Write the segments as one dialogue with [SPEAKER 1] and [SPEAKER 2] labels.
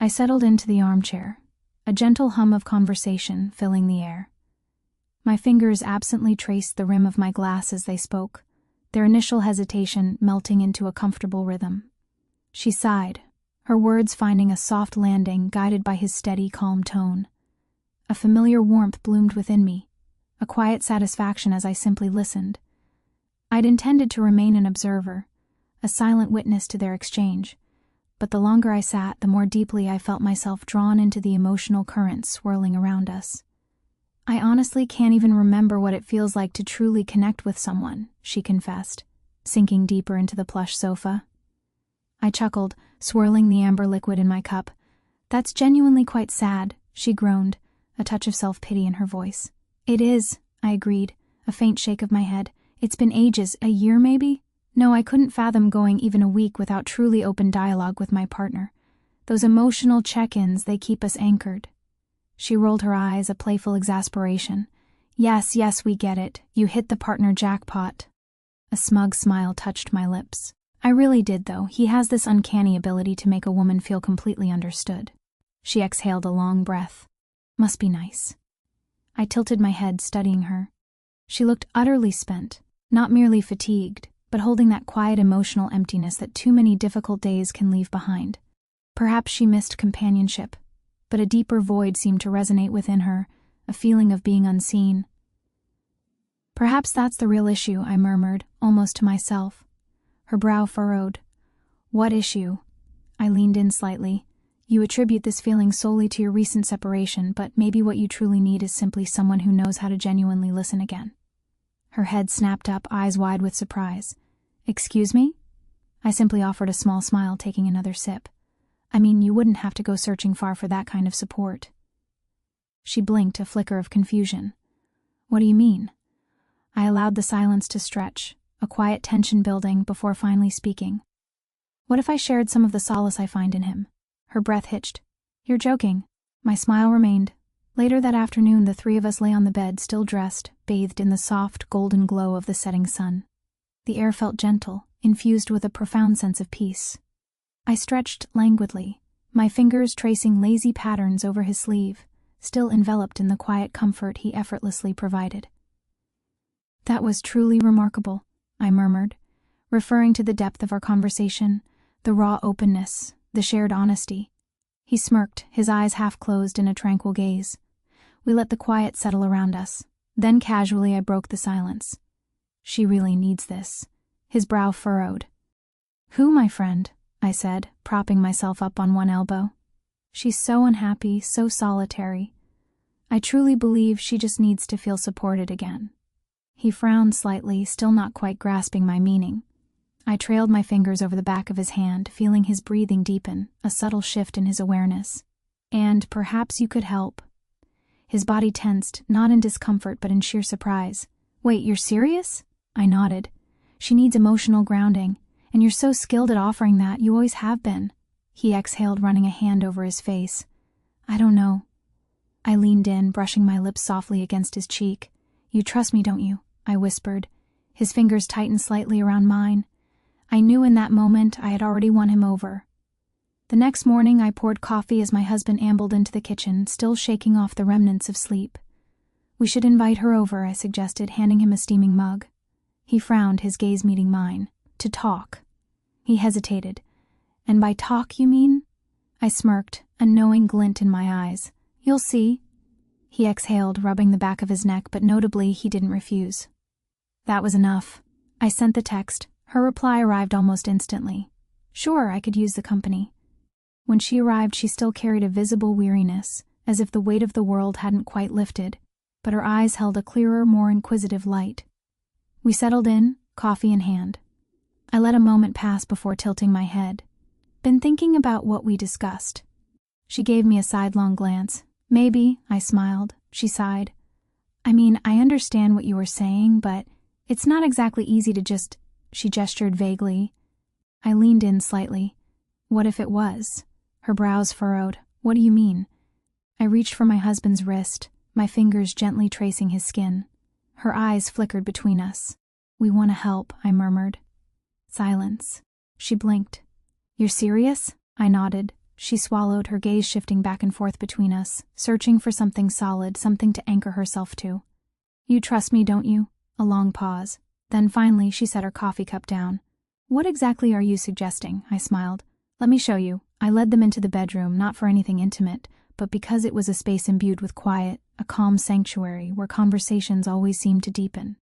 [SPEAKER 1] I settled into the armchair, a gentle hum of conversation filling the air. My fingers absently traced the rim of my glass as they spoke, their initial hesitation melting into a comfortable rhythm. She sighed, her words finding a soft landing guided by his steady, calm tone. A familiar warmth bloomed within me, a quiet satisfaction as I simply listened. I'd intended to remain an observer, a silent witness to their exchange, but the longer I sat, the more deeply I felt myself drawn into the emotional currents swirling around us. I honestly can't even remember what it feels like to truly connect with someone, she confessed, sinking deeper into the plush sofa. I chuckled, swirling the amber liquid in my cup. That's genuinely quite sad, she groaned, a touch of self-pity in her voice. It is, I agreed, a faint shake of my head. It's been ages, a year maybe? No, I couldn't fathom going even a week without truly open dialogue with my partner. Those emotional check-ins, they keep us anchored. She rolled her eyes, a playful exasperation. Yes, we get it. You hit the partner jackpot. A smug smile touched my lips. I really did, though. He has this uncanny ability to make a woman feel completely understood. She exhaled a long breath. Must be nice. I tilted my head, studying her. She looked utterly spent, not merely fatigued, but holding that quiet emotional emptiness that too many difficult days can leave behind. Perhaps she missed companionship, but a deeper void seemed to resonate within her, a feeling of being unseen. Perhaps that's the real issue, I murmured, almost to myself. Her brow furrowed. What issue? I leaned in slightly. You attribute this feeling solely to your recent separation, but maybe what you truly need is simply someone who knows how to genuinely listen again. Her head snapped up, eyes wide with surprise. Excuse me? I simply offered a small smile, taking another sip. I mean, you wouldn't have to go searching far for that kind of support. She blinked, a flicker of confusion. What do you mean? I allowed the silence to stretch, a quiet tension building before finally speaking. What if I shared some of the solace I find in him? Her breath hitched. You're joking. My smile remained. Later that afternoon, the three of us lay on the bed, still dressed, bathed in the soft, golden glow of the setting sun. The air felt gentle, infused with a profound sense of peace. I stretched languidly, my fingers tracing lazy patterns over his sleeve, still enveloped in the quiet comfort he effortlessly provided. That was truly remarkable, I murmured, referring to the depth of our conversation, the raw openness, the shared honesty. He smirked, his eyes half closed in a tranquil gaze. We let the quiet settle around us. Then casually I broke the silence. She really needs this. His brow furrowed. Who, my friend? I said, propping myself up on one elbow. She's so unhappy, so solitary. I truly believe she just needs to feel supported again. He frowned slightly, still not quite grasping my meaning. I trailed my fingers over the back of his hand, feeling his breathing deepen, a subtle shift in his awareness. And perhaps you could help. His body tensed, not in discomfort but in sheer surprise. Wait, you're serious? I nodded. She needs emotional grounding, and you're so skilled at offering that, you always have been. He exhaled, running a hand over his face. I don't know. I leaned in, brushing my lips softly against his cheek. You trust me, don't you? I whispered. His fingers tightened slightly around mine. I knew in that moment I had already won him over. The next morning I poured coffee as my husband ambled into the kitchen, still shaking off the remnants of sleep. We should invite her over, I suggested, handing him a steaming mug. He frowned, his gaze meeting mine. To talk. He hesitated. And by talk, you mean? I smirked, a knowing glint in my eyes. You'll see. He exhaled, rubbing the back of his neck, but notably he didn't refuse. That was enough. I sent the text. Her reply arrived almost instantly. Sure, I could use the company. When she arrived, she still carried a visible weariness, as if the weight of the world hadn't quite lifted, but her eyes held a clearer, more inquisitive light. We settled in, coffee in hand. I let a moment pass before tilting my head. Been thinking about what we discussed. She gave me a sidelong glance. Maybe, I smiled. She sighed. I mean, I understand what you were saying, but it's not exactly easy to just... She gestured vaguely. I leaned in slightly. What if it was? Her brows furrowed. What do you mean? I reached for my husband's wrist, my fingers gently tracing his skin. Her eyes flickered between us. We want to help, I murmured. Silence. She blinked. You're serious? I nodded. She swallowed, her gaze shifting back and forth between us, searching for something solid, something to anchor herself to. "You trust me, don't you?" A long pause. Then finally she set her coffee cup down. "What exactly are you suggesting?" I smiled. "Let me show you." I led them into the bedroom, not for anything intimate, but because it was a space imbued with quiet, a calm sanctuary where conversations always seemed to deepen.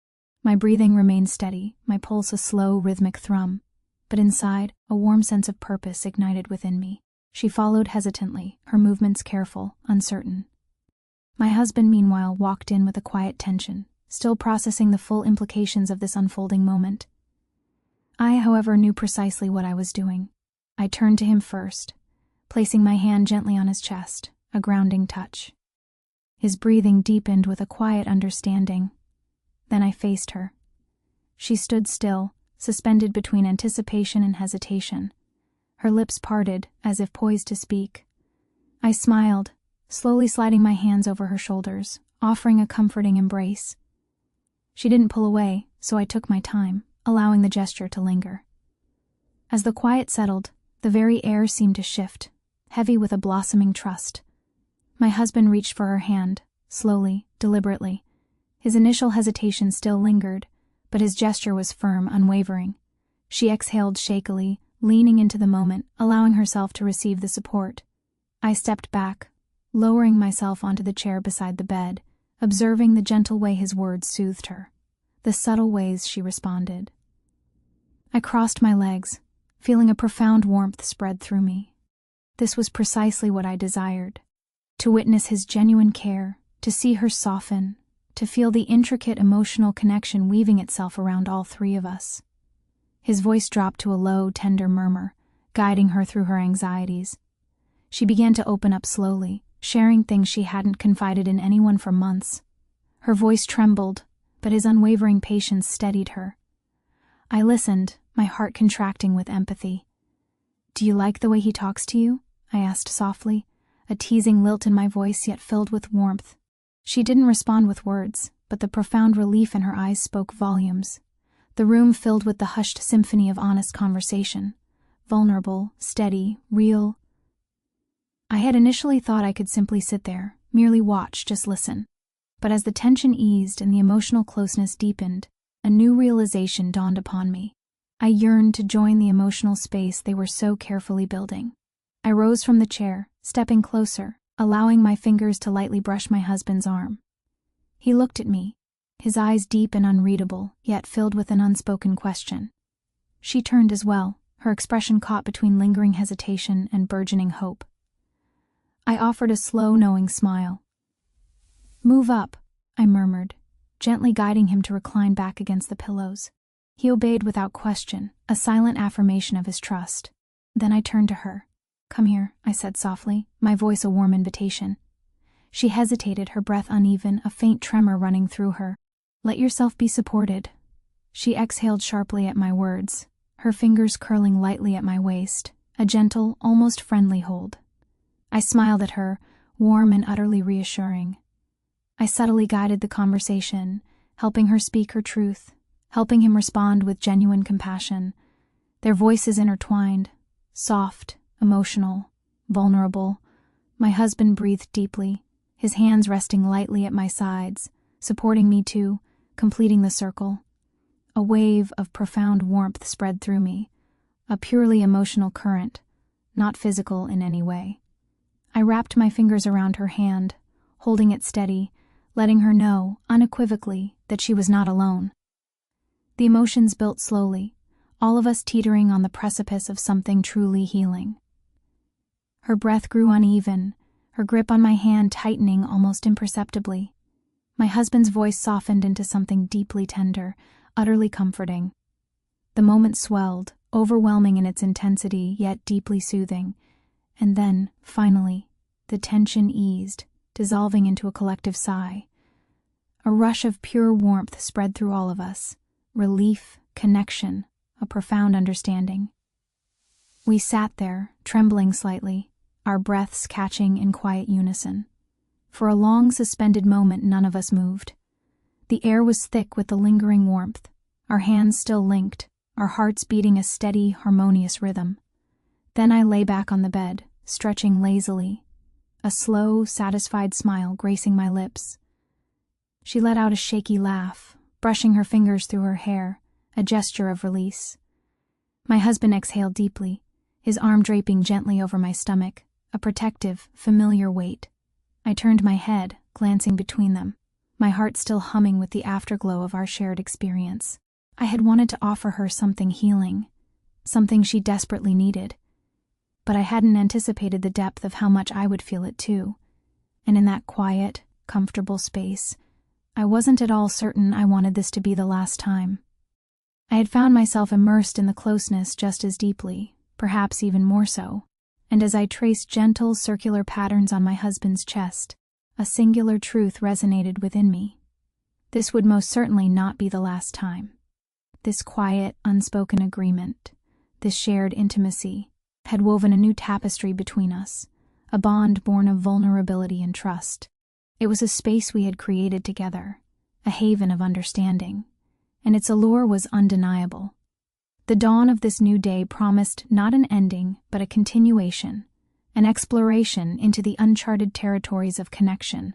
[SPEAKER 1] My breathing remained steady, my pulse a slow, rhythmic thrum, but inside, a warm sense of purpose ignited within me. She followed hesitantly, her movements careful, uncertain. My husband, meanwhile, walked in with a quiet tension, still processing the full implications of this unfolding moment. I, however, knew precisely what I was doing. I turned to him first, placing my hand gently on his chest, a grounding touch. His breathing deepened with a quiet understanding. Then I faced her. She stood still, suspended between anticipation and hesitation. Her lips parted, as if poised to speak. I smiled, slowly sliding my hands over her shoulders, offering a comforting embrace. She didn't pull away, so I took my time, allowing the gesture to linger. As the quiet settled, the very air seemed to shift, heavy with a blossoming trust. My husband reached for her hand, slowly, deliberately. His initial hesitation still lingered, but his gesture was firm, unwavering. She exhaled shakily, leaning into the moment, allowing herself to receive the support. I stepped back, lowering myself onto the chair beside the bed, observing the gentle way his words soothed her, the subtle ways she responded. I crossed my legs, feeling a profound warmth spread through me. This was precisely what I desired: to witness his genuine care, to see her soften, to feel the intricate emotional connection weaving itself around all three of us. His voice dropped to a low, tender murmur, guiding her through her anxieties. She began to open up slowly, sharing things she hadn't confided in anyone for months. Her voice trembled, but his unwavering patience steadied her. I listened, my heart contracting with empathy. "Do you like the way he talks to you?" I asked softly, a teasing lilt in my voice yet filled with warmth. She didn't respond with words, but the profound relief in her eyes spoke volumes. The room filled with the hushed symphony of honest conversation. Vulnerable, steady, real. I had initially thought I could simply sit there, merely watch, just listen. But as the tension eased and the emotional closeness deepened, a new realization dawned upon me. I yearned to join the emotional space they were so carefully building. I rose from the chair, stepping closer, allowing my fingers to lightly brush my husband's arm. He looked at me, his eyes deep and unreadable, yet filled with an unspoken question. She turned as well, her expression caught between lingering hesitation and burgeoning hope. I offered a slow, knowing smile. "Move up," I murmured, gently guiding him to recline back against the pillows. He obeyed without question, a silent affirmation of his trust. Then I turned to her. "Come here," I said softly, my voice a warm invitation. She hesitated, her breath uneven, a faint tremor running through her. "Let yourself be supported." She exhaled sharply at my words, her fingers curling lightly at my waist, a gentle, almost friendly hold. I smiled at her, warm and utterly reassuring. I subtly guided the conversation, helping her speak her truth, helping him respond with genuine compassion. Their voices intertwined, soft, emotional, vulnerable. My husband breathed deeply, his hands resting lightly at my sides, supporting me too, completing the circle. A wave of profound warmth spread through me, a purely emotional current, not physical in any way. I wrapped my fingers around her hand, holding it steady, letting her know, unequivocally, that she was not alone. The emotions built slowly, all of us teetering on the precipice of something truly healing. Her breath grew uneven, her grip on my hand tightening almost imperceptibly. My husband's voice softened into something deeply tender, utterly comforting. The moment swelled, overwhelming in its intensity, yet deeply soothing. And then, finally, the tension eased, dissolving into a collective sigh. A rush of pure warmth spread through all of us. Relief, connection, a profound understanding. We sat there, trembling slightly, our breaths catching in quiet unison. For a long, suspended moment, none of us moved. The air was thick with the lingering warmth, our hands still linked, our hearts beating a steady, harmonious rhythm. Then I lay back on the bed, stretching lazily, a slow, satisfied smile gracing my lips. She let out a shaky laugh, brushing her fingers through her hair, a gesture of release. My husband exhaled deeply, his arm draping gently over my stomach, a protective, familiar weight. I turned my head, glancing between them, my heart still humming with the afterglow of our shared experience. I had wanted to offer her something healing, something she desperately needed, but I hadn't anticipated the depth of how much I would feel it too. And in that quiet, comfortable space, I wasn't at all certain I wanted this to be the last time. I had found myself immersed in the closeness just as deeply, perhaps even more so, and as I traced gentle, circular patterns on my husband's chest, a singular truth resonated within me. This would most certainly not be the last time. This quiet, unspoken agreement, this shared intimacy, had woven a new tapestry between us, a bond born of vulnerability and trust. It was a space we had created together, a haven of understanding, and its allure was undeniable. The dawn of this new day promised not an ending, but a continuation, an exploration into the uncharted territories of connection,